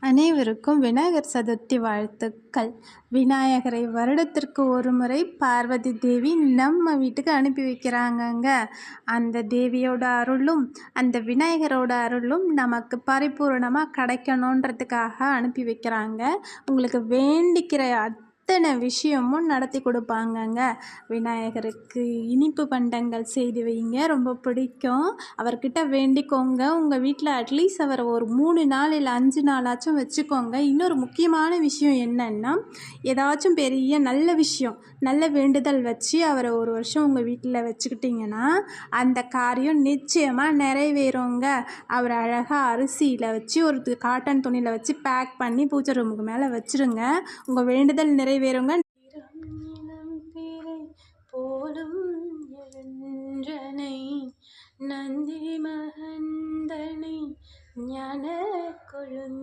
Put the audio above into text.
அனைவருக்கும் விநாயகர் சதுர்த்தி வாழ்த்துக்கள். விநாயகரை வருடத்திற்கு ஒரு முறை பார்வதி தேவி நம்ம வீட்டுக்கு அனுப்பி வைக்கிறாங்கங்க. அந்த தேவியோட அருளும் அந்த விநாயகரோட அருளும் நமக்கு பரிபூரணமாக கிடைக்கணுன்றதுக்காக அனுப்பி வைக்கிறாங்க. உங்களுக்கு வேண்டிக்கிற அத்தனை விஷயமும் நடத்தி கொடுப்பாங்கங்க. விநாயகருக்கு இனிப்பு பண்டங்கள் செய்து வைங்க, ரொம்ப பிடிக்கும். அவர்கிட்ட வேண்டிக்கோங்க. உங்கள் வீட்டில் அட்லீஸ்ட் அவரை ஒரு 3 நாள் இல்லை 5 நாளாச்சும் வச்சுக்கோங்க. இன்னொரு முக்கியமான விஷயம் என்னன்னா, ஏதாச்சும் பெரிய நல்ல விஷயம், நல்ல வேண்டுதல் வச்சு அவரை ஒரு வருஷம் உங்கள் வீட்டில் வச்சுக்கிட்டிங்கன்னா அந்த காரியம் நிச்சயமாக நிறைவேறுங்க. அவரை அழகாக அரிசியில் வச்சு ஒரு காட்டன் துணியில் வச்சு பேக் பண்ணி பூஜை ரூமுக்கு மேலே வச்சுருங்க. உங்கள் வேண்டுதல் நிறைவேறுங்க. போலும் எழுன்றனை நந்தி மகந்தனை ஞான கொழுந்து